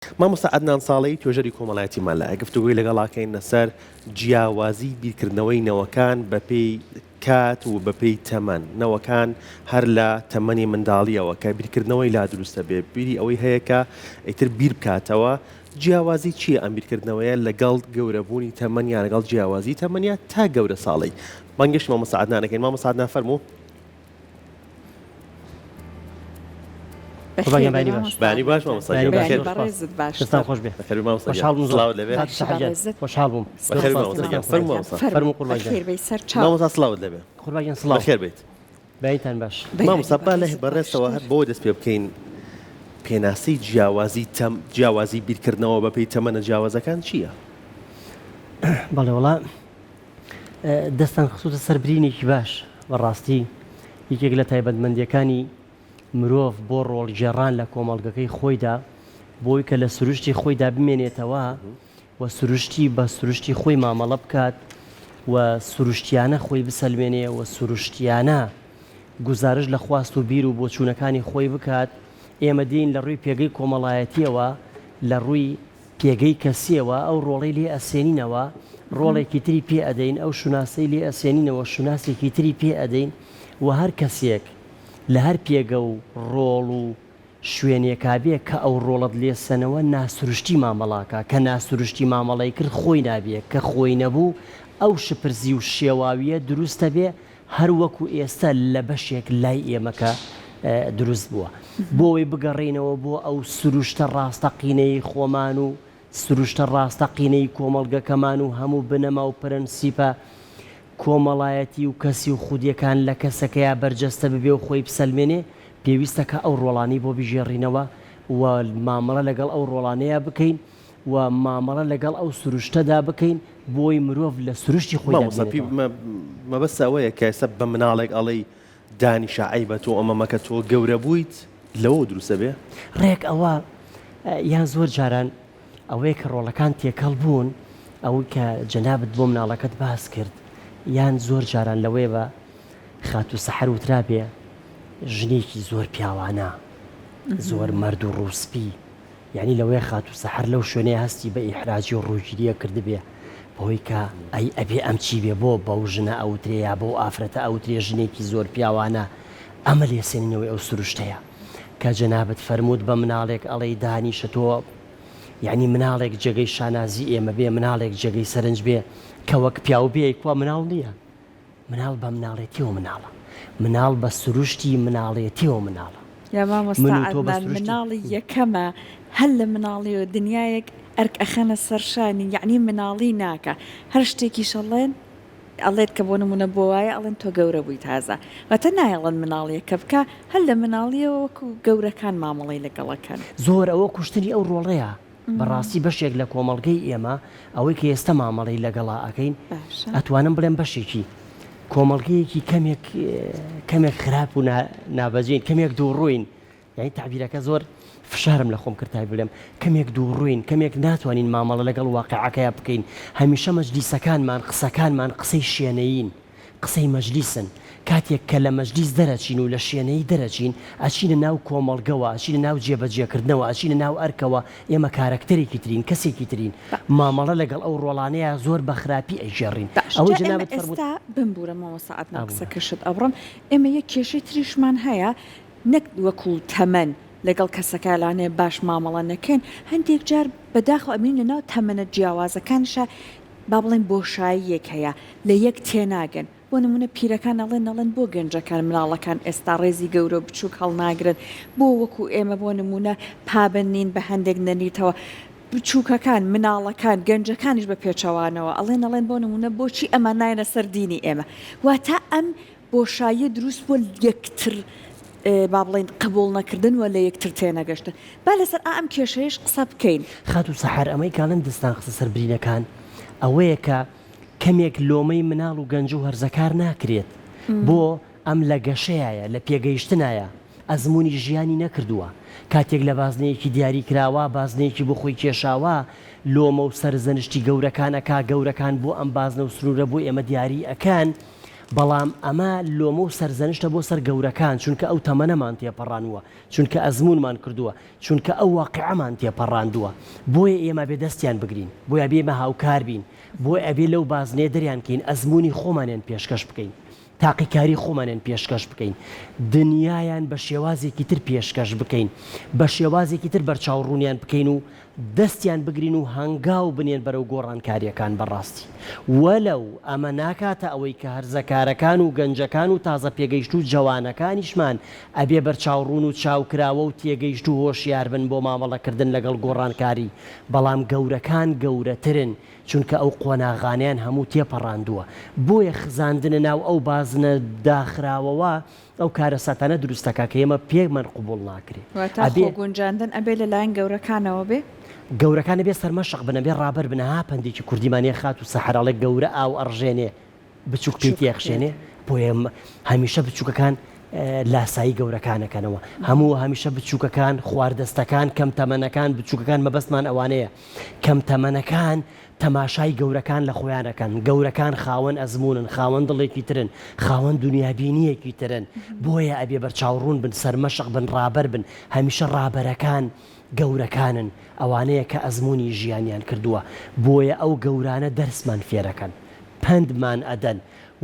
مامۆستا عەدنان ساڵەی توێژەری کۆمەڵایەتیمان لایە گفتوگوی لەگەڵاکەین لەسەر جیاوازی بیرکردنەوەی نەوەکان بەپێی کات و بەپێی تەمەن نەوەکان هەر لە تەمەنی منداڵیەوە کە بیرکردنەوەی لا دروستە بێ بیری ئەوەی هەیە کە ئیتر بیر بکاتەوە جیاوازی چییە ئەم بیرکردنەوەیە لەگەڵ گەورەبوونی تەمەنیان لەگەڵ جیاوازی تەمەنیە تا گەورە ساڵی بانگشت مامۆستا عەدنانەکەین مامۆستا عەدنان فەرموو بانی باش مامۆستا بەخێر دەستان خۆش بێ بەخێر مامۆستا خۆشحاڵ بووم سڵاو لەبێ خۆشحاڵ بووم بەخێر مامۆستا فەرموو مامۆستا فەرموو قوربان مامۆستا سڵاوت لەبێ قوربان سڵاو بەخێر بیت بەیتان باش مامۆستا با لە بەڕێستەوە هەر بۆ دەست پێ بکەین پێناسەی جیاوازی بیرکردنەوە بەپێی تەمەنە جیاوازەکان چییە؟ بەڵێ وەڵا دەستان خسووتە سەربرینێکی باش بەڕاستی یەکێک لە تایبەتمەندیەکانی مرۆڤ بۆ ڕۆڵگێڕان لە کۆمەڵگەکەی خۆیدا بۆی کە لە سروشتی خۆیدا بمێنێتەوە و سروشتی بە سروشتی خۆی مامەڵە بکات و سروشتیانە خۆی بسەلمێنێ و سروشتیانە گزارش لە خواست و بیر و بۆچوونەکانی خۆی بکات ئێمە دین لە ڕووی پێگەی کۆمەڵایەتیەوە لە ڕووی پێگەی کەسیەوە ئەو ڕۆڵەی لێ ئەسێنینەوە ڕۆڵێکی تری پێ ئەدەین ئەو شوناسەی لێ ئەسێنینەوە شوناسێکی تری پێ ئەدەین و هەر کەسێک لە هەر پێگە و ڕۆڵ و شوێنێکابێ کە ئەو ڕۆڵت لێسەنەوە ناسروشتی مامەڵاکە کە ناسروشتی مامەڵی کرد خۆی نابێت کە خۆی نەبوو ئەو شپرزی و شێواویە دروستە بێ هەر وەکو ئێستا لە بەشێک لای ئێمەکە دروست بووە بۆەوەی بگەڕێنەوە بۆ ئەو سروشتە ڕاستەقینەی خۆمان و سروشتە ڕاستەقینەی کۆمەڵگەکەمان و هەموو بنەما و پرەنسیپە کۆمەڵایەتی و کەسی و خودیەکان لە کەسەکەیە بەرجەستە ببێ و خۆی بسەلمێنێ پێویستە کە ئەو ڕۆڵانی بۆ بژێڕینەوە و مامەڵە لەگەڵ ئەو ڕۆڵانەیە بکەین و مامەڵە لەگەڵ ئەو سروشتەدا بکەین بۆی مرۆڤ لە سروشتی خۆی مەبەستە ئەوەیە کە ئێستا بە مناڵێک ئەڵەی دانیشە عیبە تۆ ئەمەمەکە تۆ گەورە بوویت لەوە دروستە بێ ڕێک ئەوە یان زۆر جاران ئەوەیە کە ڕۆڵەکان تێکەڵ بوون ئەوەی کە جەنابەت بۆ مناڵەکەت باس کرد یان زۆر جاران لەوەی بە خات و سەحەر وترا بێ ژنێکی زۆر پیاوانە زۆر مەرد و ڕووسپی یعنی لەوەی خات و سەحەر لەو شوێنەیە هەستی بە ئیحراجی و ڕووگیریە کردبێ بەهۆی کە ئەی ئەبێ ئەم چی بێ بۆ بەو ژنە ئەوترەیە بۆ ئافرەتە ئەوترێ ژنێکی زۆر پیاوانە ئەمە لێسێنینەوەی ئەو سروشتەیە کە جەنابەت فەرمووت بە مناڵێک ئەڵەی دانیشە تۆ یعنی مناڵێک جێگەی شانازی ئێمە بێ مناڵێک جێگەی سەرنج بێ کە وەک پیاو بێ کووا مناڵ نییە مناڵ بە مناڵێتیەوە مناڵە مناڵ بە سروشتی مناڵێتیەوە مناڵە یا مامۆستا مناڵی یەکەمە هەر لە مناڵی و دنیایەک ئەرک ئەخەنە سەرشانی یعنی مناڵی ناکە هەر شتێکی شەڵێن ئەڵێت کە بۆ نمونە بۆ وایە ئەڵێن تۆ گەورە بووی تازە وەتە نایەڵەن مناڵیەکە بکە هەر لە مناڵیەوە وەکو گەورەکان مامەڵی لەگەڵەکەن زۆر ئەوە کوشتنی ئەو ڕۆڵەیە بەڕاستی بەشێک لە کۆمەڵگەی ئێمە ئەوەی کە ئێستا مامەڵی لەگەڵا ئەەکەین ئەتوانم بڵێم بەشێکی کۆمەڵگەیەکی کەمێک خراپ و نابەجین کەمێک دووڕووین یعنی تعبیرەکە زۆر فشارم لە خۆم کردای بڵێم کەمێک دووڕووین کەمێک ناتوانین مامەڵە لەگەڵ واقعەکەیە بکەین هەمیشە مەجلیسەکانمان قسەکانمان قسەی شوێنەیین قسەی مەجلیسن کاتێک کە لە مەجلیس دەرەچین و لە شوێنەی دەرەچین ئەچینە ناو کۆمەڵگەوە ئەچینە ناو جێبەجێکردنەوە ئەچینە ناو ئەرکەوە ئێمە کارکتەرێکی ترین کەسێکی ترین مامەڵە لەگەڵ ئەو ڕۆڵانەیە زۆر بە خراپی ئەیژێڕین ئەوە جەنابەت ئێستا بمبورە مامۆستا عەدنان قسەکەشت ئەبڕم ئێمە یەک کێشەی تریشمان هەیە نەک وەکو تەمەن لەگەڵ کەسەکانانێ باش مامەڵە نەکەین هەندێک جار بەداخەوە ئەمینە ناو تەمەنە جیاوازەکانشە با بڵێن بۆشاییەک هەیە لە یەک تێناگەن بۆ نمونە پیرەکان ئەڵێن بۆ گەنجەکان مناڵەکان ئێستا ڕێزی گەورە بچووک هەڵناگرن بۆ وەکو ئێمە بۆ نمونە پابنین بە هەندێک نەنیتەوە بچووکەکان مناڵەکان گەنجەکانیش بە پێچەوانەوە ئەڵێن بۆ نمونە بۆچی ئەمە نایەنە سەر دینی ئێمە واتە ئەم بۆشاییە دروست بۆ یەکتر با بڵێن قبول نەکردن و لە یەکتر تێنەگەشتن با لەسەر ئەم کێشەیەش قسە بکەین خات و سەحەر ئەمەی کاڵن دەستان قسە سەربرینەکان ئەوەیە کە کەمێک لۆمەی مناڵ و گەنج و هەرزەکار ناکرێت بۆ ئەم لە گەشەیە لە پێگەیشتنایە ئەزمموی ژیانی نەکردووە کاتێک لە بازنەیەکی دیاری کراوە بازنەیەکی بۆ خۆی کێشاوە لۆمە و سەرزەنشتی گەورەکانەکە گەورەکان بۆ ئەم بازنە و سرورە بۆ ئێمە دیاری ئەکەن بەڵام ئەمە لۆمە و سەرزەنشتە بۆ سەر گەورەکان چونکە ئەو تەمەنەمان تێپەڕانووە چونکە ئەزمونمان کردووە چونکە ئەو واقعەمان تێپەڕاندووە بۆیە ئێمە بێ دەستیان بگرین بۆیە بێمە هاوکار بین بۆی ئەبێ لەو بازنێ دەریان کەین ئەزمموی خۆمانیان پێشکەش بکەین تاقیکاری خۆمانیان پێشکەش بکەین دنیایان بە شێوازێکی تر پێشکەش بکەین بە شێوازێکی تر بەرچاوڕوونیان بکەین و دەستیان بگرین و هەنگاو بنێن بەرەو گۆڕانکاریەکان بەڕاستی وەلەو ئەمە ناکاتە ئەوەی کە هەرزەکارەکان و گەنجەکان و تازە پێگەیشت و جوانەکانیشمان ئەبێ بەرچاوڕوون و چاوکراوە و تێگەیشت و هۆشیار بن بۆ مامەڵەکردن لەگەڵ گۆڕانکاری بەڵام گەورەکان گەورەترن چونکە ئەو قۆناغانیان هەموو تێپەڕاندووە بۆیە خزاندنە ناو ئەو بازنە داخراوەوە ئەو کارە ساتانە دروستەکە کە ئێمە پێمان قوبوڵ ناکرێت گونجاندن ئەبێ لەلایەن گەورەکانەوە بێ گەورەکانە بێ سەرمەشق بنە بێ ڕابەر بنە ها پەندێکی کوردیمانێ خات و سەحراڵێک گەورە ئاو ئەڕژێنێ بچووک پێی یەخشێنێ بۆیە هەمیشە بچووکەکان لاسایی گەورەکانەکەنەوە هەموو هەمیشە بچووکەکان خواردەستەکان کەم تەمەنەکان بچووکەکان مەبەستمان ئەوانەیە کەم تەمەنەکان تەماشای گەورەکان لە خۆیانەکەن گەورەکان خاوەن ئەزمونن خاوەن دڵێکی ترن خاوەن دنیابینیەکی ترن بۆیە ئەبێ بەرچاوڕوون بن سەرمەشق بن ڕابەر بن هەمیشە ڕابەرەکان گەورەکانن ئەوانەیە کە ئەزمموی ژیانیان کردووە بۆیە ئەو گەورانە دەرسمان فێرەکەن پندمان ئەدەن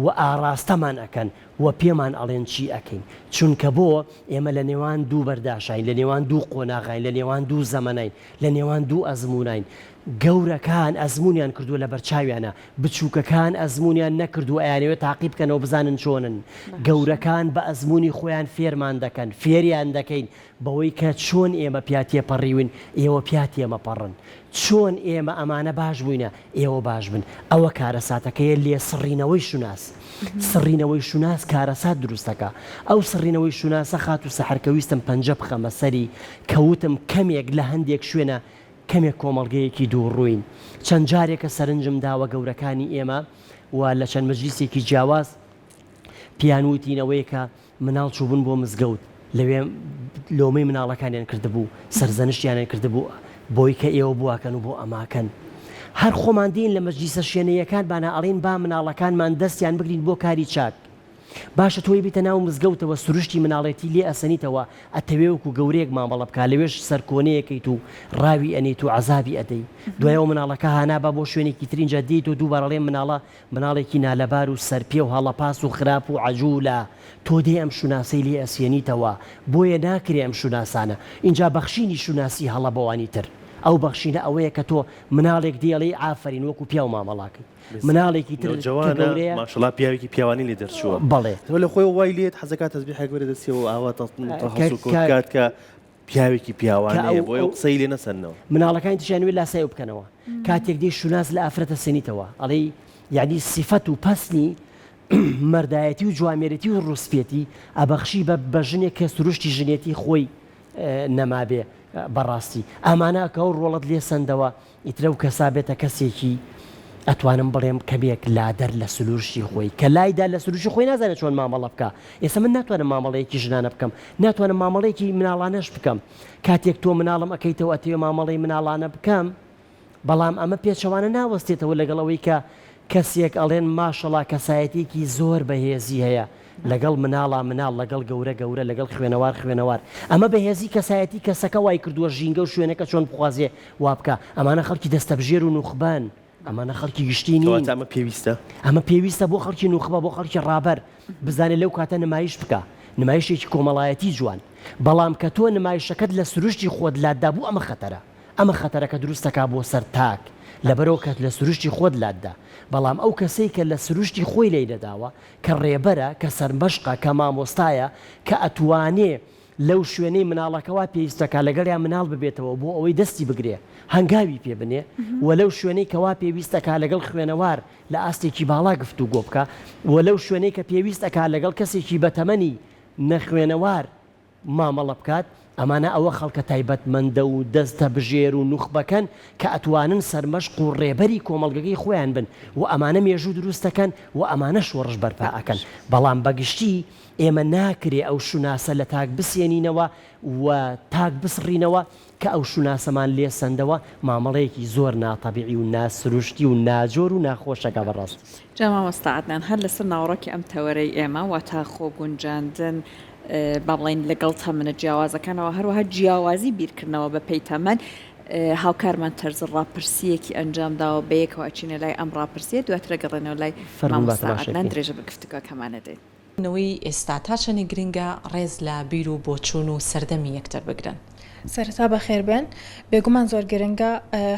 و ئاراستەمان ئەەکەن و پێمان ئەڵێن چی ئەەکەین چونکە بۆ ئێمە لە نێوان دوو بەرداشین لە نێوان دوو قۆناغین لە نێوان دوو زەمەنین لە نێوان دوو ئەزمونین گەورەکان ئەزمونیان کردووە لە بەرچاویانە بچووکەکان ئەزمونیان نەکردو ئەیانەوێت تاقیب بکەنەوە بزانن چۆنن گەورەکان بە ئەزمموی خۆیان فێرمان دەکەن فێریان دەکەین بەوەی کە چۆن ئێمە پیاتێ پەڕیون ئێوە پیات ئێمە پەڕن چۆن ئێمە ئەمانە باش بووینە ئێوە باش بن ئەوە کارەساتەکەیە لێ سڕینەوەی شوناس سڕینەوەی شوناس کارەسات دروستەکە ئەو سڕینەوەی شوناسە خات و سەحرکەویستم پەنجە بخەمە سەری کەوتم کەمێک لە هەندێک شوێنە کەمێک کۆمەڵگەیەکی دووڕووین چەند جارێکە سەرنجم داوە گەورەکانی ئێمە و لە چەند مەجلیسێکی جیاواز پیانوتینەوەی کە مناڵ چوبوون بۆ مزگەوت لەوێ لۆمەی مناڵەکانیان کردبوو سەرزەنشتیانیان کردبوو بۆی کە ئێوە بواکەن و بۆ ئەماکەن هەر خۆمان دین لە مەجلیسە شوێنەیەکان بانە ئەڵێن با مناڵەکانمان دەستیان بگرین بۆ کاری چاک باشە تۆی بیتە ناو مزگەوتەوە سروشتی مناڵێتی لێ ئەسەنیتەوە ئەتەوێ وەکو گەورەیەک مامەڵە بکە لەوێش سەرکۆنەیەکەیت و ڕاوی ئەنیت و عەزابی ئەدەی دوایەوە مناڵەکە هانابە بۆ شوێنێکی ترینجا دیت و دووبارەڵێ مناڵێکی نالەبار و سەرپێ و هەڵەپاس و خراپ و عەجوولە تۆ دێ ئەم شوناسەی لێ ئەسێنیتەوە بۆیە ناکرێ ئەم شوناسانە اینجا بەخشینی شوناسی هەڵە بەوانی تر ئەو بەخشینە ئەوەیە کە تۆ مناڵێک دێڵێ ئافرین وەکو پیا و مامەڵاکەی مناڵێکی تر جوانە ماشەڵا پیاوێکی پیاوانی لێ دەرچووە بەڵێ لە خۆی وای لێت حەزەکات تەسبیح گوێرە دەستیەوە ئاوا کات کە پیاوێکی پیاوانەیە بۆ ئەو قسەی لێ نەسەنەوە مناڵەکانی تشانوێت لاسایی بکەنەوە کاتێک دێ شوناس لە ئافرەتە سێنیتەوە ئەڵێ یعنی سیفەت و پەسنی مەردایەتی و جوامێرەتی و ڕوسپێتی ئەبەخشی بە ژنێک کە سروشتی ژنێتی خۆی نەمابێ بەڕاستی ئەمانە کە ئەو ڕۆڵت لێ سندەوە ئیترە و کەسا بێتە کەسێکی ئەتوانم بڵێم کەمێک لادەر لە سلوشتی خۆی کە لایدا لە سروشی خۆی نازانێت چۆن مامەڵە بکە ئێستا من ناتوانم مامەڵەیەکی ژنانە بکەم ناتوانم مامەڵەیەکی مناڵانەش بکەم کاتێک تۆ مناڵم ئەەکەیتەوە ئەتێ مامەڵەی مناڵانە بکەم بەڵام ئەمە پێچەوانە ناوەستێتەوە لەگەڵەوەی کە کەسێک ئەڵێن ماشەڵا کەسایەتێکی زۆر بەهێزی هەیە لەگەڵ مناڵا مناڵ لەگەڵ گەورە لەگەڵ خوێنەوار ئەمە بەهێزی کەسایەتی کەسەکە وای کردووە ژینگە و شوێنەکە چۆن بخوازێ وا بکە ئەمانە خەڵکی دەستەبژێر و نوخبان ئەمانە خەڵکی گشتی نین ئەمە پێویستە بۆ خەڵکی نوخبە بۆ خەڵکی ڕابەر بزانێت لەو کاتە نمایش بکە نمایشێکی کۆمەڵایەتی جوان بەڵام کە تۆ نمایشەکەت لە سروشتی خۆت لاددا بوو ئەمە خەتەرەکە دروستەکە بۆ سەر تاک لەبەرەوە کەت لە سروشتی خۆت لاددا بەڵام ئەو کەسەی کە لە سروشتی خۆی لێ دەداوە کە ڕێبەرە کە سەرمەشقە کە مامۆستایە کە ئەتوانێ لەو شوێنەی مناڵەکەوا پێویستەکە لەگەڵیان مناڵ ببێتەوە بۆ ئەوەی دەستی بگرێ هەنگاوی پێ بنێ و لەو شوێنەی کەوا پێویستەکە لەگەڵ خوێنەوار لە ئاستێکی باڵا گفتوگۆ بکە و لەو شوێنەی کە پێویستەکە لەگەڵ کەسێکی بەتەمەنی نەخوێنەوار مامەڵە بکات ئەمانە ئەوە خەڵکە تایبەتمەندە و دەستە بژێر و نوخبەکەن کە ئەتوانن سەرمەشق و ڕێبەری کۆمەڵگەکەی خۆیان بن و ئەمانە مێژوو دروستەکەن و ئەمانە شۆڕش بەرپا ئەکەن بەڵام بەگشتی ئێمە ناکرێ ئەو شوناسە لە تاک بسێنینەوە و تاک بسڕینەوە کە ئەو شوناسەمان لێ سندەوە مامەڵەیەکی زۆر ناتەبیعی و ناسروشتی و ناجۆر و ناخۆشەکە بەڕاست. جەماوە ئەستاعەدنان هەر لەسەر ناوەڕۆکی ئەم تەوەرەی ئێمە وا تا خۆگونجاندن با بڵێن لەگەڵ تەمەنە جیاوازەکانەوە هەروەها جیاوازی بیرکردنەوە بە پێی تەمەن هاوکارمان تەرز ڕاپرسیەکی ئەنجامداوە بە یەکەوە چینە لای ئەم ڕاپرسیە دواترە گەڕێنەوە لای مامۆستاعەدنان درێژە بە گفتوگۆکەمانە دێت. نەوەی ئێستا تا چەنی گرنگە ڕێز لە بیر و بۆچوون و سەردەمی یەکتر بگرن. سەرەتا بەخێر بێن بێگومان زۆر گرنگە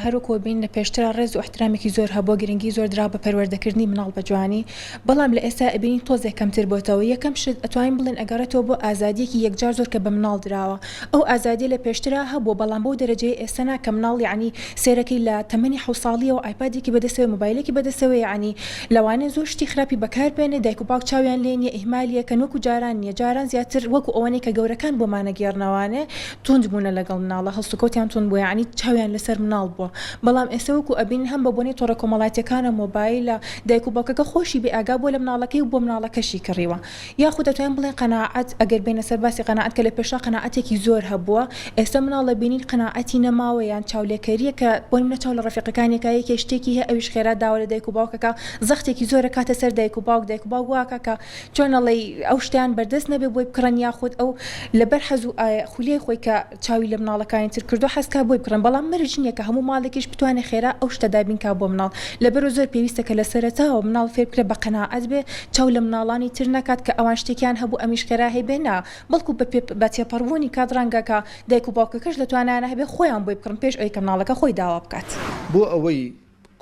هەروکۆ بین لە پێشترا ڕێز و احترامێکی زۆر هەبوو گرنگی زۆر درا بە پەروەردەکردنی مناڵ بە جوانی بەڵام لە ئێستا ئەبینین تۆزێک کەمتر بۆتەوە یەکەم شت ئەتوانین بڵێن ئەگەڕێتەوە بۆ ئازادیەکی یەکجار زۆر کە بە مناڵ دراوە ئەو ئازادی لە پێشترا هەبوو بەڵام بۆ دەرەجەی ئێستا کە مناڵ یعنی سێرەکەی لە تەمەنی 7 ساڵیەوە ئایپادێکی بەدەستەوەی مۆبایلێکی بەدەستەوەی یعنی لەوانەیە زۆر شتی خراپی بەکار بێنێ دایک و باوک چاویان لێ نیە ئیهمالیە کە وەکو جاران نیە جاران زیاتر وەکو ئەوانەی کە گەورەکان بۆمانە گێڕنەوانێ توند بوونە لەگەڵ مناڵە هەڵسوکەوتیان تون بووە یعنی چاویان لەسەر مناڵ بووە بەڵام ئێستا وەکو ئەبین هەم بە بۆنەی تۆڕە کۆمەڵایەتیەکانە مۆبایلە دایک و باوکەکە خۆشی بێ ئاگا بۆ لە مناڵەکەی و بۆ مناڵەکەشی کڕیوە یاخود دەتوانین بڵێن قەناعەت ئەگەر بینە سەر باسی قەناعەت کە لە پێشا قەناعەتێکی زۆر هەبووە ئێستا مناڵە بینین قەناعەتی نەماوە یان چاولێکەریە کە بۆ منە چاو لە ڕەفیقەکانێکە یەکێ شتێکی هەیە ئەویش خێرا داوە لە دایک و باوکەکە زەختێکی زۆرە کاتە سەر دایک و باوک واکە کە چۆنەڵی ئەو شتیان بەردەست نەبێ بۆی بکڕن یاخود ئەو لەبەر حەز و خولیای خۆی کە چاوی لە مناڵەکانی تر کردو حەسکا بۆی بکڕن بەڵام مەرج نییە کە هەموو ماڵێکیش بتوانێت خێرا ئەو شتە دابین کا بۆ مناڵ لەبەرە زۆر پێویستە کە لە سەرەتاوە مناڵ فێر بکرێت بە قەناعەت بێ چاو لە مناڵانی تر نکات کە ئەوان شتێکیان هەبوو ئەمیش خێرا هەیبێنا بەڵکو بە تێپەڕبوونی کات ڕەنگەکە دایک و باوکەکەش دەتوانانە هەبێ خۆیان بۆی بکڕن پێش ئەوەی کە مناڵەکە خۆی داوا بکات بۆ ئەوەی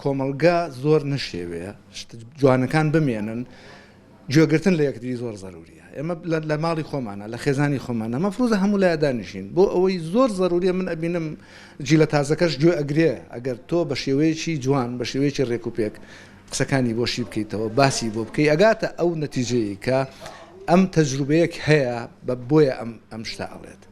کۆمەلگا زۆر نشێوەیە جوانەکان بمێنن گوێگرتن لە یەکتری زۆر زەروریە ئێمە لە ماڵی خۆمانە لە خێزانی خۆمانە مەفروضە هەموو لایەدانیشین بۆ ئەوەی زۆر زەروریە من ئەبینم جیلە تازەکەش گوێ ئەگرێ ئەگەر تۆ بە شێوەیەکی جوان بە شێوەیەکی ڕێک و پێک قسەکانی بۆشی بکەیتەوە باسی بۆ بکەی ئەگاتە ئەو نەتیجەیە کە ئەم تەجروبەیەک هەیە بۆیە ئەم شتە ئەڵێت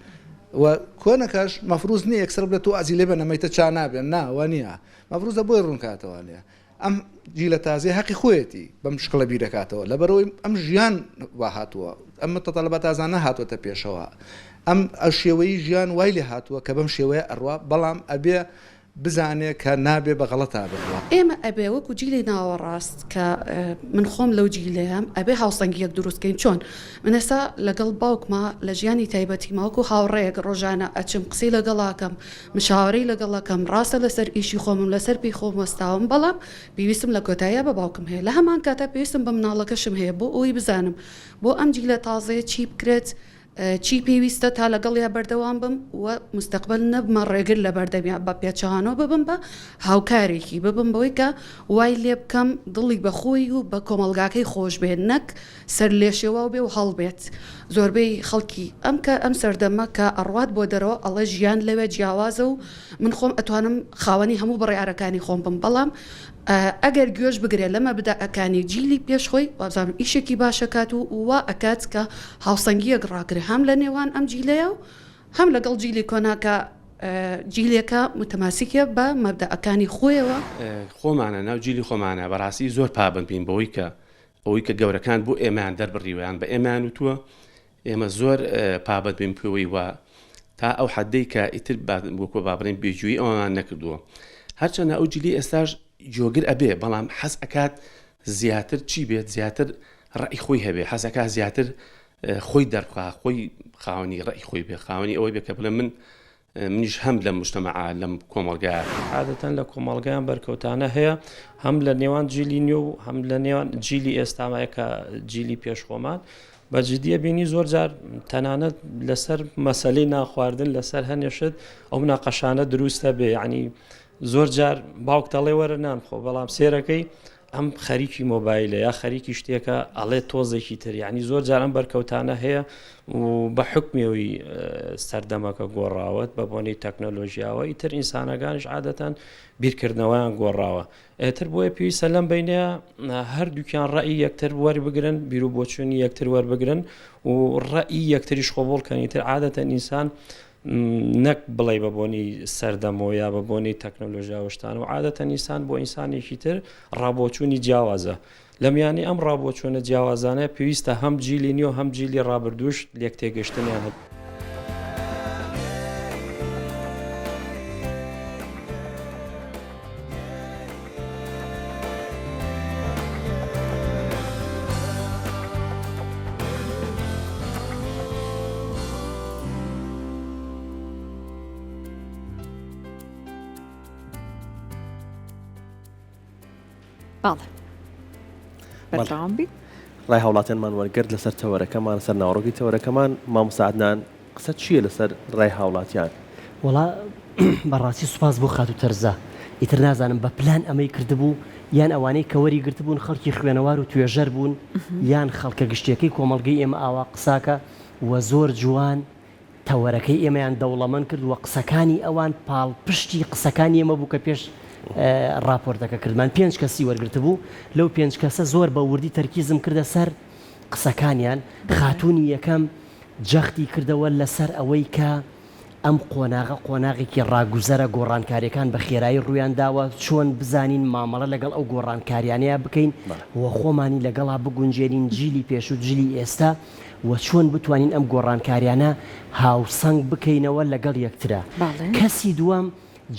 و کۆنەکەش مەفروض نییە یەکسەر بێت تۆ ئازی لێ بێ نەمەیتە چا نابێن ناوە نییە مەفروضە بۆی ڕوونکاتەوە لێ ئەم جیلە تازێ حەقی خۆیەتی بەم شکڵە بیرەکاتەوە لەبەرەوەی ئەم ژیان وا هاتووە ئەم تەتەڵەبە تازانە هاتووەتە پێشەوە ئەم شێوەی ژیان وای لێ هاتووە کە بەم شێوەیە ئەڕوا بەڵام ئەبێ بزانێ کە نابێ بە غەڵەتا بڕوە ئێمە ئەبێ وەکو جیلی ناوەڕاست کە من خۆم لەو جیلەیەم ئەبێ هاوسەنگیەک دروستکەین چۆن من ئێستا لەگەڵ باوکما لە ژیانی تایبەتیما وەکو هاوڕێیەک ڕۆژانە ئەچم قسەی لەگەڵاکەم مشاوەرەی لەگەڵەکەم ڕاستە لەسەر ئیشی خۆمم لەسەر پێی خۆم وەستاوم بەڵام پێویستم لە کۆتاییە بە باوکم هەیە لە هەمان کاتە پێویستم بە مناڵەکەشم هەیە بۆ ئەوی بزانم بۆ ئەم جیلە تازەیە چی بکرێت چی پێویستە تا لەگەڵ یا بەردەوام بم و مستقبل نەبمە ڕێگر لە بەردەمیان بە پێچەوانەوە ببم بە هاوکارێکی ببم بەوەی کە وای لێ بکەم دڵی بەخۆی و بە کۆمەلگاکەی خۆش بێت نەک سەر لێشێوە بێ و هەڵبێت زۆربەی خەڵکی ئەم سەردەمە کە ئەڕوات بۆ دەرەوە ئەڵە ژیان لەوێ جیاوازە و من خۆم ئەتوانم خاوەنی هەموو بڕێارەکانی خۆم بم بەڵام ئەگەر گوێش بگرێت لەمە بدائەکانی جیلی پێشخۆی وابزانم ئیشێکی باشەکات و وا ئەکات کە هاوسەنگیەک ڕاگرێ هەم لە نێوان ئەم جیلەیە و هەم لەگەڵ جیلی کۆناکە جیلێکە متماسیکە بە مەبدەئەکانی خۆیەوە خۆمانە ناو جیلی خۆمانە بەڕاستی زۆر پابند بین بەوەی کە ئەوەی کە گەورەکان بۆ ئێمان دەربڕیویان بە ئێمان وتووە ئێمە زۆر پابند بین پێوەی وە تا ئەو حەدەی کە ئیتر وەکو بابڕین بێجووی ئەومان نەکردووە هەرچەندە ئەو جیلی ئێستاش جۆگر ئەبێ بەڵام حەز ئەکات زیاتر چی بێت زیاتر ڕای خۆی هەبێ حەزەکە زیاتر خۆی دەرخوا خۆی خاوەنی ڕای خۆی بێ خاوەنی ئەوەی بێ کە بڵێ منیش هەم لەم مجتەمەعا لەم کۆمەڵگایە عادەتەن لە کۆمەڵگایان بەرکەوتانە هەیە هەم لە نێوان جیلی نوێ و هەم لە نێوان جیلی ئێستامایە کە جیلی پێشخۆمان بەجددیە بینی زۆر جار تەنانەت لەسەر مەسەلەی ناخواردن لەسەر هەنێشت ئەو ناقەشانە دروستە بێ یعنی زۆر جار باوک دەڵێ وەرە نان خۆ بەڵام سێرەکەی ئەم خەریکی مۆبایلە یا خەریکی شتێکە ئەڵێ تۆزێکی تر یعنی زۆر جار ئەم بەرکەوتانە هەیە و بە حکمێەوەی سەردەمەکە گۆڕاوت بە بۆنەی تەکنۆلۆژیاوە ئیتر ئینسانەکانش عادەتەن بیرکردنەوەیان گۆڕاوە ئێتر بۆیە پێویستە لەم بینەیە هەردووکیان ڕەئی یەکتر وەربگرن بیر و بۆچوونی یەکتر وەربگرن و ڕەئی یەکتریش قۆبوڵکەن ئیتر عادەتەن ئینسان نەک بڵێ بە بۆنی سەردەمەوە یا بە بۆنی تەکنۆلۆژیاوەشتان و عادەتەن ئینسان بۆ ئینسانێکی تر ڕابۆچوونی جیاوازە لە میانی ئەم ڕابۆچوونە جیاوازانە پێویستە هەم جیلی نیو هەم جیلی ڕابردووش لێک تێگەشتنیان هەبێت. باڵێ بەردەوام بی ڕای هاوڵاتیانمان وەرگرت لەسەر تەوەرەکەمان لەسەر ناوڕۆگی تەوەرەکەمان مامۆستا قسە چییە لەسەر ڕای هاوڵاتیان؟ وڵا بەڕاستی سوپاس بۆ خات و تەرزە ئیتر نازانم بە پلان ئەمەی کردبوو یان ئەوانەی کەوەری گرتبوون خەڵکی خوێنەوار و توێژەر بوون یان خەڵکە گشتیەکەی کۆمەڵگەی ئێمە ئاوا قساکە و زۆر جوان تەوەرەکەی ئێمەیان دەوڵەمەند کرد وە قسەکانی ئەوان پاڵپشتی قسەکانی ئێمە بوو کە پێش راپۆرتەکە کردمان 5 کەسی وەرگرت بوو لەو 5 کەسە زۆر بە وردی تەرکیزم کردە سەر قسەکانیان خاتوونی یەکەم جەختی کردەوە لەسەر ئەوەی کە ئەم قۆناغێکی ڕاگوزەرە گۆڕانکاریەکان بە خێرایی ڕویان داوە چۆن بزانین مامەڵە لەگەڵ ئەو گۆڕانکاریانەیە بکەین و خۆمانی لەگەڵا بگونجێنین جیلی پێش و جلی ئێستا و چۆن بتوانین ئەم گۆڕانکاریانە هاوسەنگ بکەینەوە لەگەڵ یەکترا. کەسی دووەم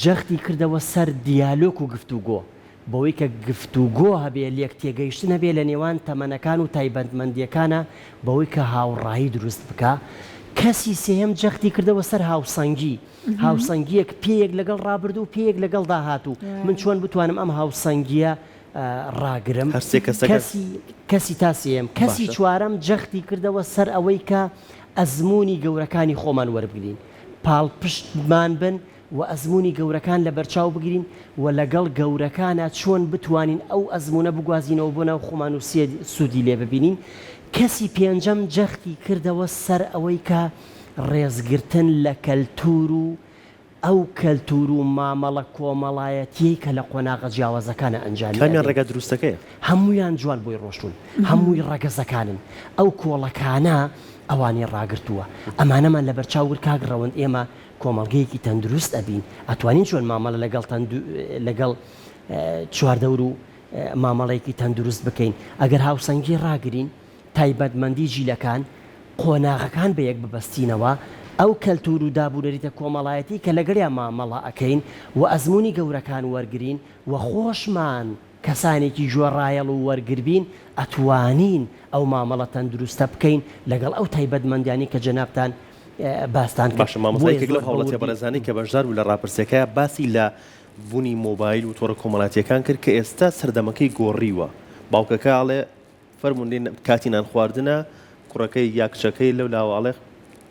جەختی کردەوە سەر دیالۆگ و گفتوگۆ بەوەی کە گفتوگۆ هەبێ لێک تێگەیشتن هەبێ لە نێوان تەمەنەکان و تایبەتمەندیەکانە بەوەی کە هاوڕایی دروست بکە. کەسی سێم جەختی کردەوە سەر هاوسەنگی هاوسەنگیەک پێیەک لەگەڵ ڕابرد و پێیەک لەگەڵ داهاتوو من چۆن بتوانم ئەم هاوسەنگیە ڕاگرم کەسی تا سێم کەسی چوارەم جەختی کردەوە سەر ئەوەی کە ئەزمموی گەورەکانی خۆمان وەربگرین پاڵپشتمان بن و ئەزمموی گەورەکان لە بەرچاو بگرین و لەگەڵ گەورەکانە چۆن بتوانین ئەو ئەزمونە بگوازینەوە بۆ ناو خۆمان و سوودی لێ ببینین. کەسی پێنجەم جەختی کردەوە سەر ئەوەی کە ڕێزگرتن لە کەلتور و ئەو کەلتور و مامەڵە کۆمەڵایەتی کە لە قۆناغە جیاوازەکانە ئەنجامی کامیان ڕێگە دروستەکەیە هەمویان جوان بۆی ڕۆشتون هەمووی ڕەگەزەکانن ئەو کۆڵەکانە ئەوانی ڕاگرتووە ئەمانەمان لە بەرچاوگر کاگڕەوەند ئێمە کۆمەڵگەیەکی تەندروست ئەبین ئەتوانین چۆن مامەڵە لەگەڵ چواردەور و مامەڵەیەکی تەندروست بکەین ئەگەر هاوسەنگی ڕاگرین تایبەتمەندی جیلەکان قۆناغەکان بە یەک ببەستینەوە ئەو کەلتور و دابوونەریتە کۆمەڵایەتی کە لەگەڵیان مامەڵە ئەەکەین و ئەزمموی گەورەکان وەرگین و خۆشمان کەسانێکی ژۆڕایەڵ و وەرگربین ئەتوانین ئەو مامەڵە تەندروستە بکەین لەگەڵ ئەو تایبەتمەندیانی کە جەنابتان باستان باشە مامۆستایەک لەو هەوڵەتە بەرەزانەی کە بەشدار و لە ڕاپرسەکە باسی لە بوونی مۆبایل و تۆڕە کۆمەڵاتیەکان کرد کە ئێستا سەردەمەکەی گۆڕیوە باوکەکە ئاڵێ فەرموندین کاتی نان خواردنە کوڕەکەی یا کچەکەی لەو لاواڵێ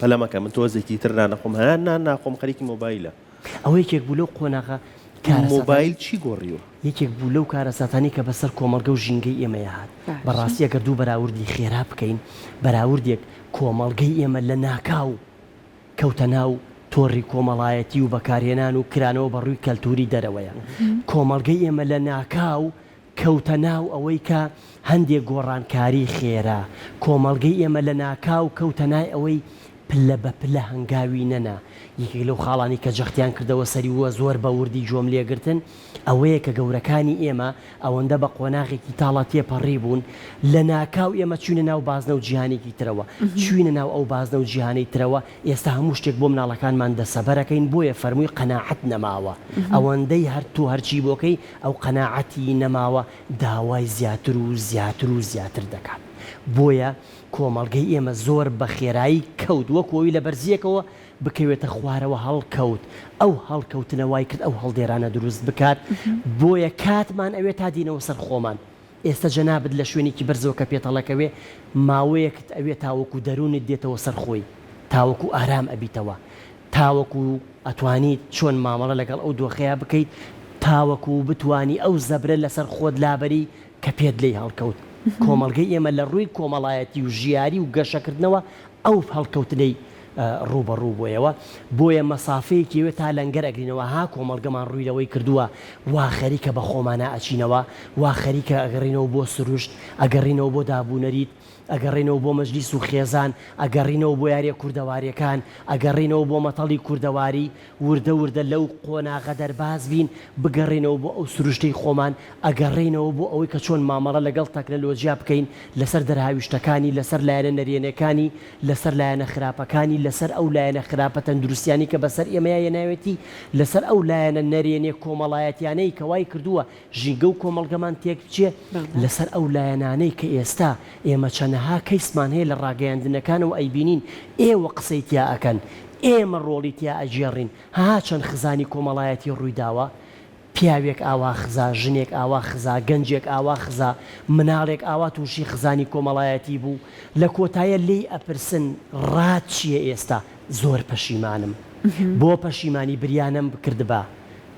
پەلەمەکە من تۆزێکی تر نانەخۆم هەیە ناخۆم خەریکی مۆبایلە ئەوە یەکێک بوو لەو قۆناغە مۆبایل چی گۆڕیوە یەکێک بوو لەو کارەساتانی کە بەسەر کۆمەڵگە و ژینگەی ئێمە هات بەڕاستی ئەگەر دوو بەراوردی خێرا بکەین بەراوردێک کۆمەڵگەی ئێمە لە ناکاو کەوتە ناو تۆڕی کۆمەڵایەتی و بەکارهێنان و کرانەوە بەڕووی کەلتوری دەرەوەیە کۆمەڵگەی ئێمە لە ناکاو کەوتە ناو ئەوەی کە هەندێک گۆڕانکاری خێرا کۆمەڵگەی ئێمە لە ناکاو کەوتە نای ئەوەی پلە بە پلە هەنگاوی نەنا یەکێک لەو خاڵانی کە جەختیان کردەوە سەری وە زۆر بە وردی جۆم لێگرتن ئەوەیە کە گەورەکانی ئێمە ئەوەندە بە قۆناغێکی تاڵە تێپەڕی بوون لە ناکاو ئێمە چوینە ناو بازنە و جیهانێکی ترەوە چوینە ناو ئەو بازنە و جیهانەی ترەوە ئێستا هەموو شتێک بۆ مناڵەکانمان دەسەبەرەکەین بۆیە فەرمووی قەناعەت نەماوە ئەوەندەی هەرتوو هەرچی بۆکەی ئەو قەناعەتی نەماوە داوای زیاتر و زیاتر و زیاتر دەکات بۆیە کۆمەڵگەی ئێمە زۆر بە خێرایی کەوت وەکۆی لە بەرزیەکەوە بکەوێتە خوارەوە هەڵکەوت ئەو هەڵکەوتنەوەی کرد ئەو هەڵدێرانە دروست بکات بۆیە کاتمان ئەوێ تا دینەوە سەر خۆمان ئێستا جەنابەت لە شوێنێکی بەرزەوە کە پێتەڵەکەوێ ماوەیەکت ئەوێ تاوەکو دەروونت دێتەوە سەر خۆی تاوەکو ئارام ئەبیتەوە تاوەکو ئەتوانیت چۆن مامەڵە لەگەڵ ئەو دۆخەیە بکەیت تاوەکو بتانی ئەو زەبرە لەسەر خۆت لابەری کە پێت لێی هەڵکەوت کۆمەڵگەی ئێمە لە ڕووی کۆمەڵایەتی و ژیاری و گەشەکردنەوە ئەو هەڵکەوتنەی ڕوبەڕوو بۆیەوە بۆیە مەسافەیەکیوێ تا لەنگەر ئەگرینەوە ها کۆمەڵگەمان ڕوویەوەی کردووە وا خەریکە بە خۆمانە ئەچینەوە وا خەریکە ئەگەڕینەوە بۆ سروشت ئەگەڕینەوە بۆ دابوونەریت ئەگەڕێنەوە بۆ مەجلیس و خێزان ئەگەڕینەوە بۆ یاریە کوردەواریەکان ئەگەڕێنەوە بۆ مەتەڵی کوردەواری وردە وردە لەو قۆناغە دەرباز بین بگەڕێنەوە بۆ ئەو سروشتەی خۆمان ئەگەڕێنەوە بۆ ئەوەی کە چۆن مامەڵە لەگەڵ تەکنەلۆژیا بکەین لەسەر دەرهاویشتەکانی لەسەر لایەنە نەرێنەکانی لەسەر لایەنە خراپەکانی لەسەر ئەو لایەنە خراپە تەندروستیانی کە بەسەر ئێمەیە ناوێتی لەسەر ئەو لایەنە نەرێنێ کۆمەڵایەتیانەی کەوای کردووە ژینگە و کۆمەڵگەمان تێک بچێ لەسەر ئەو لایەنانەی کە ئێستا ئێمە چەندەها کەیسمان هەیە لە ڕاگەیاندنەکانەوە ئەیبینین ئێوە قسەی تیا ئەکەن ئێمە ڕۆڵی تیا ئەجێڕین ها چەند خزانی کۆمەڵایەتی ڕوویداوە پیاوێک ئاوا خزا ژنێک ئاوا خزا گەنجێک ئاوا خزا مناڵێک ئاوا تووشی خزانی کۆمەڵایەتی بوو لە کۆتایە لێی ئەپرسن ڕات چییە ئێستا زۆر پەشیمانم بۆ پەشیمانی بریانم بکردبا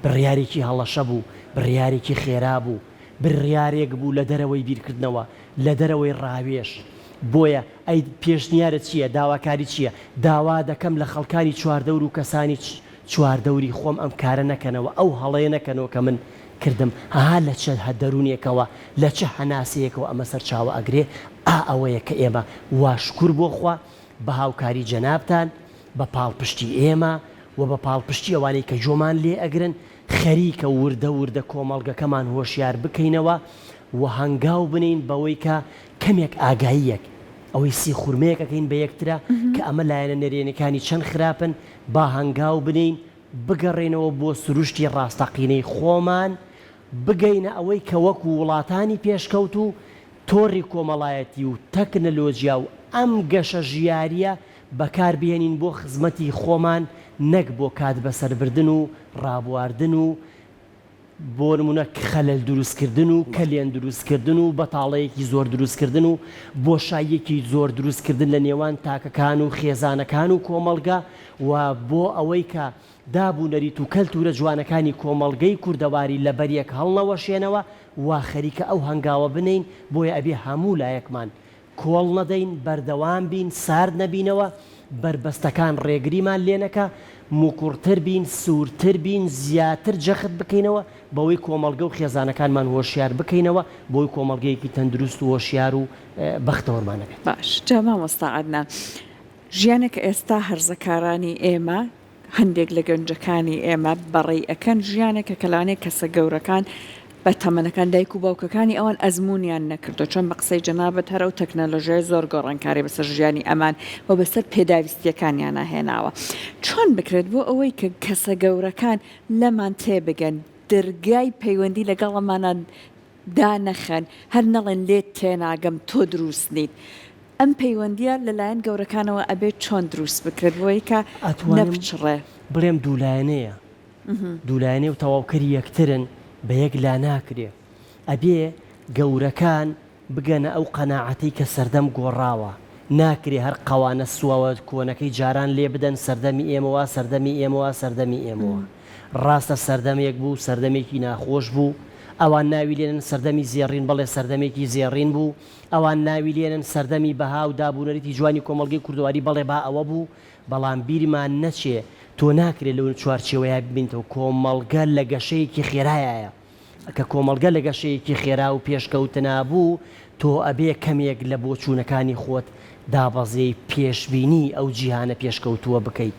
بڕیارێکی هەڵەشە بوو بڕیارێکی خێرا بوو بڕیارێک بوو لە دەرەوەی بیرکردنەوە لە دەرەوەی ڕاوێش بۆیە ئەی پێشنیارت چییە داواکاری چییە داوا دەکەم لە خەڵکانی چواردەور و کەسانی چواردەوری خۆم ئەم کارە نەکەنەوە ئەو هەڵەیە نەکەنەوە کە من کردم ها لە چه هەدەرونێکەوە لە چه هەناسەیەکەوە ئەمە سەرچاوە ئەگرێ ئەوەیە کە ئێمە واشکر بۆ خوا بە هاوکاری جەنابتان بە پاڵپشتی ئێمە و بە پاڵپشتی ئەوانەی کە جۆمان لێ ئەگرن خەریکە وردە وردە کۆمەڵگەکەمان هۆشیار بکەینەوە و هەنگاو بنین بەوەی کە کەمێک ئاگاییەک ئەوەی سی خوورمەیەکەکەین بە یەکترە کە ئەمە لایەنە نەرێنەکانی چەند خراپن با هەنگاو بنین بگەڕێنەوە بۆ سروشتی ڕاستەقینەی خۆمان بگەینە ئەوەی کە وەکو وڵاتانی پێشکەوت و تۆڕی کۆمەڵایەتی و تەکنەلۆژیا و ئەم گەشە ژیاریە بەکاربێنین بۆ خزمەتی خۆمان نەک بۆ کات بەسەربردن و ڕابواردن و بۆ نمونە خەلەل دروستکردن و کەلێن دروستکردن و بەتاڵەیەکی زۆر دروستکردن و بۆشاییەکی زۆر دروستکردن لە نێوان تاکەکان و خێزانەکان و کۆمەڵگە و بۆ ئەوەی کە دابوونەریت و کەلتورە جوانەکانی کۆمەڵگەی کوردەواری لە بەریەک هەڵنەوەشێنەوە وا خەریکە ئەو هەنگاوە بنین بۆیە ئەبێ هەموو لایەکمان کۆڵ نەدەین بەردەوام بین سارد نەبینەوە بربەستەکان ڕێگریمان لێنەکە موکوڕتر بین سوورتر بین زیاتر جەخت بکەینەوە بەوەی کۆمەڵگە و خێزانەکانمان هۆشیار بکەینەوە بۆی کۆمەڵگەیەکی تەندروست و هۆشیار و بەختەوەرمانەکەن. باش جا مامۆستا عەدنان ژیانێک ئێستا هەرزەکارانی ئێمە هەندێک لە گەنجەکانی ئێمە بەڕێی ئەکەن ژیانێکە کەلانێک کەسە گەورەکان بە تەمەنەکان دایک و باوکەکانی ئەوان ئەزممویان نەکردو چۆن بە قسەی جەنابەت هەرە و تەکنەلۆژیای زۆر گۆڕانکاری بەسەر ژیانی ئەمان و بەسەر پێداویستیەکانیان هێناوە چۆن بکرێت بۆ ئەوەی کە کەسە گەورەکان لەمان تێبگەن دەرگای پەیوەندی لەگەڵەمانە دانەخەن هەر نەڵێن لێت تێناگەم تۆ دروست نیت ئەم پەیوەندیە لەلایەن گەورەکانەوە ئەبێت چۆن دروست بکرێت بۆی کە نەبچڕێ بڵێم دوولایەنەیە دوولایەنێ و تەواوکەری یەکترن بە یەک لا ناکرێ ئەبێ گەورەکان بگەنە ئەو قەناعەتەی کە سەردەم گۆڕاوە ناکرێ هەر قەوانە سووەوە کۆنەکەی جاران لێ بدەن سەردەمی ئێمەوە سەردەمی ئێمەوە سەردەمی ئێمەوە ڕاستە سەردەمێک بوو سەردەمێکی ناخۆش بوو ئەوان ناوی لێنن سەردەمی زێڕین بەڵێ سەردەمێکی زێڕین بوو ئەوان ناوی لێنن سەردەمی بەها و دابوونەریتی جوانی کۆمەڵگەی کوردەواری بەڵێ با ئەوە بوو بەڵام بیرمان نەچێ تۆ ناکرێت لەون چوارچێوەیە ببینتەوە کۆمەڵگە لە گەشەیەکی خێرایە کە کۆمەڵگە لە گەشەیەکی خێرا و پێشکەوتنا بوو تۆ ئەبێ کەمێک لە بۆچوونەکانی خۆت دابەزەی پێشبینی ئەو جیهانە پێشکەوتووە بکەیت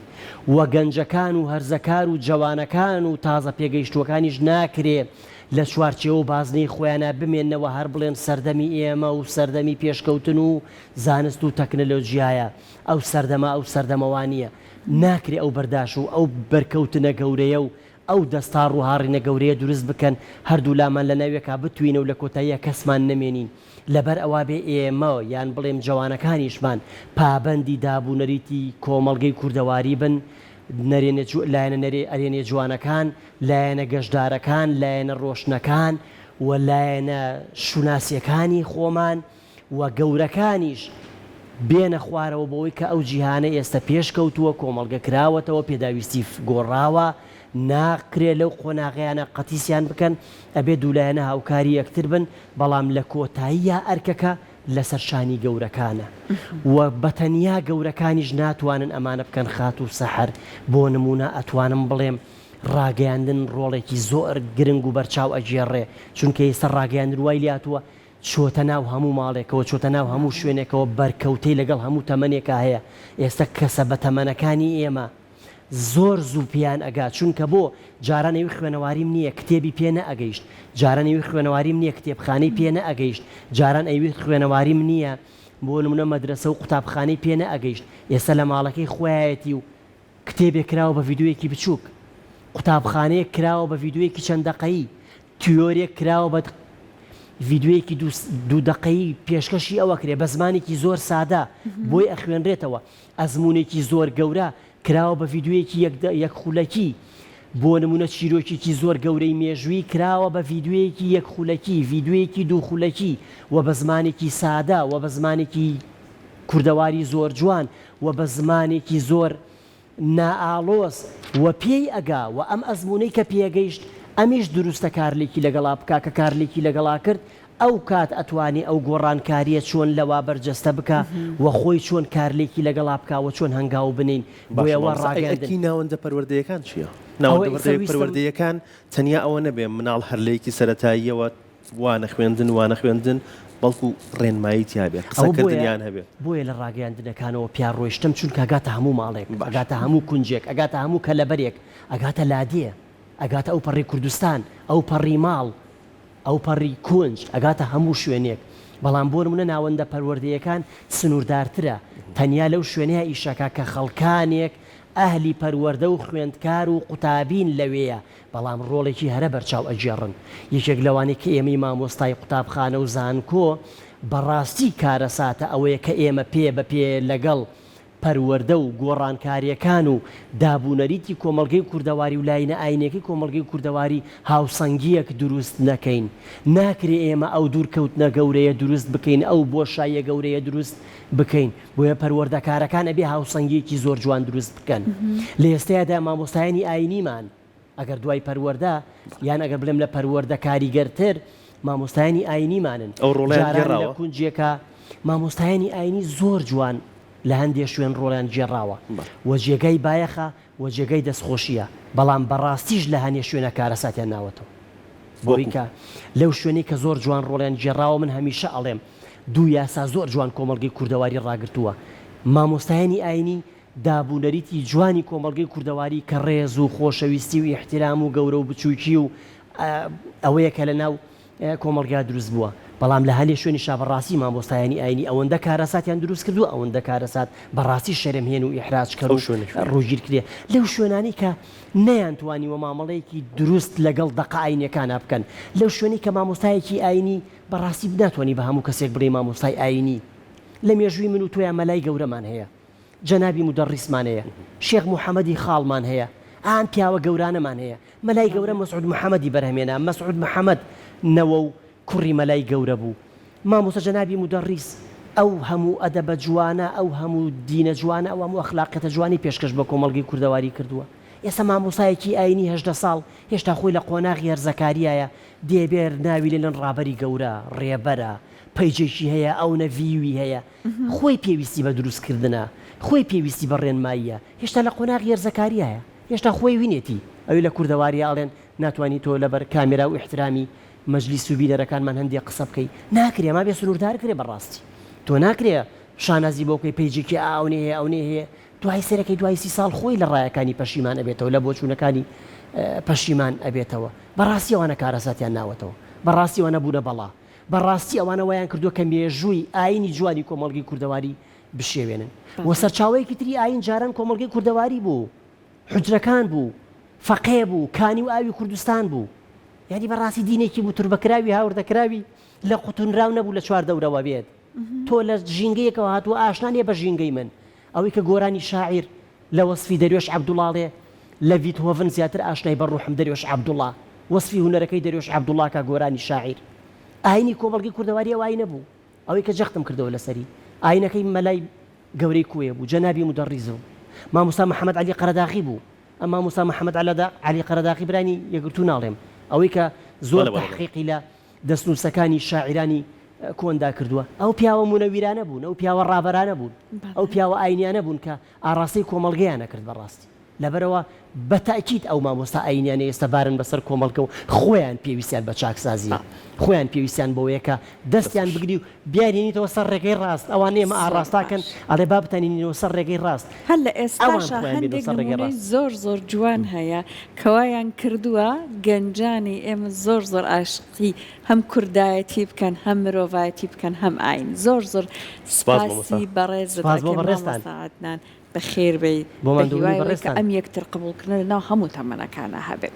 وە گەنجەکان و هەرزەکار و جوانەکان و تازە پێگەیشتوەکانیش ناکرێ لە چوارچێوە بازنەی خۆیانە بمێننەوە هەر بڵێن سەردەمی ئێمە و سەردەمی پێشکەوتن و زانست و تەکنەلۆژیایە ئەو سەردەما ئەو سەردەمەوانیە ناکرێ ئەو بەرداش و ئەو بەرکەوتنە گەورەیە و ئەو دەستا ڕووهاڕینە گەورەیە دروست بکەن هەردوو لامان لە ناوێکا بتوینە و لە کۆتاییە کەسمان نەمێنین لەبەر ئەوا بێ ئێمە یان بڵێم جوانەکانیشمان پابەندی دابوونەریتی کۆمەڵگەی کوردەواری بن لایەنە ئەرێنێ جوانەکان لایەنە گەشتدارەکان لایەنە ڕۆشنەکان و لایەنە شوناسیەکانی خۆمان و گەورەکانیش بێنە خوارەوە بەوەی کە ئەو جیهانە ئێستا پێشکەوتووە کۆمەڵگە کراوەتەوە پێداویستی گۆڕاوە ناکرێت لەو قۆناغیانە قەتیسیان بکەن ئەبێ دوولایەنە هاوکاری یەکتر بن بەڵام لە کۆتاییە ئەرکەکە لەسەر شانی گەورەکانە و بەتەنیا گەورەکانیش ناتوانن ئەمانە بکەن خات و سەحر بۆ نمونە ئەتوانم بڵێم ڕاگەیاندن ڕۆڵێکی زۆر گرنگ و بەرچاو ئەجێڕێ چونکە ئێستا ڕاگەیاندن وای لاتووە چۆتە ناو هەموو ماڵێکەوە چۆتە ناو هەموو شوێنێکەوە بەرکەوتەی لەگەڵ هەموو تەمەنێکە هەیە ئێستا کەسە بە تەمەنەکانی ئێمە زۆر زوو پیان ئەگات چونکە بۆ جارانەوەی خوێنەواریم نییە کتێبی پێ نەئەگەیشت جارانەوەی خوێنەواریم نییە کتێبخانەی پێ نەئەگەیشت جاران ئەوی خوێنەواریم نییە بۆ نمونە مەدرسە و قوتابخانەی پێ نەئەگەیشت ئێستا لە ماڵەکەی خۆیەتی و کتێبێک کراوە بە ڤیددیوەیەکی بچووک قوتابخانەیە کراوە بە ڤیددیوەیەکی چەند دەقەیی تیۆرێک کراوە بە ڤیددیوەیەکی دوو دەقەیی پێشکەشی ئەوە کرێ بە زمانێکی زۆر سادە بۆی ئەخوێنرێتەوە ئەزمونێکی زۆر گەورە کراوە بە ڤیددیوەیەکی یەک خولەکی بۆ نمونە چیرۆکێکی زۆر گەورەی مێژووی کراوە بە ڤیددیوەیەکی یەک خولەکی ڤیددیوەیەکی دوو خولەکی و بە زمانێکی سادا و بە زمانێکی کوردەواری زۆر جوان و بە زمانێکی زۆر نائالۆز و پێی ئەگا و ئەم ئەزمونەی کە پێگەیشت ئەمیش دروستە کارلێکی لەگەڵا بکا کە کارلێکی لەگەڵا کرد ئەو کات ئەتوانی ئەو گۆڕانکاریە چۆن لەوا بەرجەستە بکە و خۆی چۆن کارلێکی لەگەڵا بکاوە چۆن هەنگاو بنین بۆیەوە ڕاگەندن ناوەندە پەروەردەیەکان چییە؟ ناوەندە پەروەردەیەکان تەنیا ئەوە نەبێ مناڵ هەرلەیەکی سەرەتاییەوە وانە خوێندن بەڵکو ڕێنمایی تیابێت قسەکردنیان هەبێت بۆیە لە ڕاگەیاندنەکانەوە پیان ڕۆیشتم چونکە ئەگاتە هەموو ماڵێک ئەگاتە هەموو کونجێک ئەگاتە هەموو کەلەبەرێک ئەگاتە لادێ ئەگاتە ئەو پەڕی کوردستان ئەو پەڕی ماڵ ئەو پەڕی کونج ئەگاتە هەموو شوێنێک بەڵام بۆ نمونە ناوەندە پەروەردەیەکان سنووردارترە تەنیا لەو شوێنەیە ئیشەکە کە خەڵکانێک ئەهلی پەروەردە و خوێندکار و قوتابین لەوەیە بەڵام ڕۆڵێکی هەرە بەرچاو ئەجێڕن یەکێک لەوانی کە ئێمەی مامۆستای قوتابخانە و زانکۆ بەڕاستی کارەساتە ئەوەیە کە ئێمە پێ لەگەڵ پەروەردە و گۆڕانکاریەکان و دابوونەریتی کۆمەڵگەی کوردەواری و لاینە ئاینەکەی کۆمەڵگەی کوردەواری هاوسەنگیەک دروست نەکەین ناکرێ ئێمە ئەو دوورکەوتنە گەورەیە دروست بکەین ئەو بۆشاییە گەورەیە دروست بکەین بۆیە پەروەردەکارەکان ئەبێ هاوسەنگیەکی زۆر جوان دروست بکەن لە ئێستادا مامۆستایانی ئاینیمان ئەگەر دوای پەروەردە یان ئەگەر بڵێم لە پەروەردە کاریگەرتر مامۆستایانی ئاینیمانن ئەو ڕۆڵیان لە کونجێکە مامۆستایانی ئاینی زۆر جوان لە هەندێک شوێن ڕۆڵیان گێڕاوە و جێگەی بایەخە و جێگەی دەستخۆشیە بەڵام بەڕاستیش لە هەنێ شوێنە کارەساتیان ناوەتەوە بۆی کە لەو شوێنەی کە زۆر جوان ڕۆڵیان گێڕاوە من هەمیشە ئەڵێم دوو یاسا زۆر جوان کۆمەڵگەی کوردەواری ڕاگرتووە مامۆستایانی ئاینی دابوونەریتی جوانی کۆمەڵگەی کوردەواری کە ڕێز و خۆشەویستی و احترام و گەورە و بچووکی و ئەوەیە کە لە ناو کۆمەڵگا دروست بووە بەڵام لە هەلێ شوێنی شابڕاستی مامۆستایانی ئاینی ئەوەندە کارەساتیان دروست کردو ئەوەندە کارەسات بەڕاستی شەرمهێن و ئیحراج کرد و ڕۆژگیر کرێ لەو شوێنانی کە نەیانتوانیوە مامەڵەیەکی دروست لەگەڵ دەقە ئاینەکانە بکەن لەو شوێنی کە مامۆستایەکی ئاینی بەڕاستی بناتوانانی بە هەموو کەسێک بڵێ مامۆستای ئاینی لە مێژووی من و تۆیان مەلای گەورەمان هەیە جەنابی مدەڕیسمان هەیە شێخ موحەمەدی خاڵمان هەیە ئان پیاوە گەورانەمان هەیە مەلای گەورە مەسعود محەمەدی بەرهەمێنا مەسعود محەمەد نەوە و کوڕی مەلای گەورە بوو مامۆستا جەنابی مدەڕیس ئەو هەموو ئەدەبە جوانە ئەو هەموو دینە جوانە ئەو هەموو ئەخلاقیەتە جوانی پێشکەش بە کۆمەڵگەی کوردەواری کردووە ئێستا مامۆستایەکی ئاینی 18 ساڵ هێشتا خۆی لە قۆناغی هەرزەکاریایە دێبێر ناوی لێن ڕابەری گەورە ڕێبەرە پەیجێکی هەیە ئەو نەڤیوی هەیە خۆی پێویستی بە دروستکردنە خۆی پێویستی بە ڕێنماییە هێشتا لە قۆناغی هەرزەکاریایە هێشتا خۆی وینێتی ئەوی لە کوردەواری ئاڵێن ناتوانانی تۆ لەبەر کامێرا و احترامی مەجلیس و بیرەرەکانمان هەندێک قسە بکەی ناکرێ ما بێ سنووردار کرێ بەڕاستی تۆ ناکرێ شانازی بۆکەی پێیجێکی ئاونێ هەیە ئەوێ هەیە دوای سەرەکەی دوای 30 ساڵ خۆی لە ڕایەکانی پەشیمان ئەبێتەوە لە بۆچوونەکانی پەشیمان ئەبێتەوە بەڕاستی ئەوانە کارەساتیان ناوەتەوە بەڕاستی ئەوانە بوونە بەڵا بەڕاستی ئەوانە وایان کردووە کە مێژووی ئاینی جوانی کۆمەڵگەی کوردەواری بشێوێنن و سەرچاوەیەکی تری ئاین جاران کۆمەڵگەی کوردەواری بوو حجرەکان بوو فەقێ بوو کانی و ئاوی کوردستان بوو یعنی بەڕاستی دینێکی بوو توربەکراوی هاوردەکراوی لە قوتونراو نەبوو لە چوار دەورەوە بێت تۆ لە ژینگەیەکەوە هاتووە ئاشنانێ بە ژینگەی من ئەوەی کە گۆرانی شاعیر لە وەسفی دەریۆش عەبدوڵاڵێ لە ڤیتهۆڤن زیاتر ئاشنای بەڕوحم دەریۆش عەبدوڵا وەسفی هونەرەکەی دەریۆش عەبدوڵا کە گۆرانی شاعیر ئاینی کۆمەڵگەی کوردەواری ئەو ئاینە بوو ئەوەی کە جەختم کردەوە لەسەری ئاینەکەی مەلای گەورەی کوێ بوو جەنابی مدەڕیز بوو مامۆستا محەممەد عەلی قەرەداغی بوو ئەم مامۆستا محەممەد عەلی قەرەداغی برانی یەکگرتوو ناڵێم ئەوەی کە زۆر تحقیقی لە دەستنووسەکانی شاعرانی کۆندا کردووە ئەو پیاوە مونەویرانە بوون ئەو پیاوە ڕابەرانە بوون ئەو پیاوە ئاینیانە بوون کە ئاڕاستەی کۆمەڵگەیانە کرد بەڕاستی لەبەرەوە بەتاکید ئەو مامۆستا ئاینیانە ئێستا بارن بەسەر کۆمەڵگە و خۆیان پێویستیان بە چاکسازی خۆیان پێویستیان بەوەیە کە دەستیان بگری و بیارێنیتەوە سەر ڕێگەی ڕاست ئەوان نێمە ئاڕاستاکەن ئەڵێ با بتەنینەوە سەر ڕێگەی ڕاست هەر لە ئێستاشە هەندێک نمونەی زۆر زۆر جوان هەیە کەوایان کردووە گەنجانی ئێمە زۆر زۆر عاشقی هەم کوردایەتی بکەن هەم مرۆڤایەتی بکەن هەم ئاین زۆر زۆر سپاسی بەڕێزت عەدنان بەخێر بێت بە هیوای ئەم یەکتر قبولکردن لەناو هەموو تەمەنەکانە هەبێت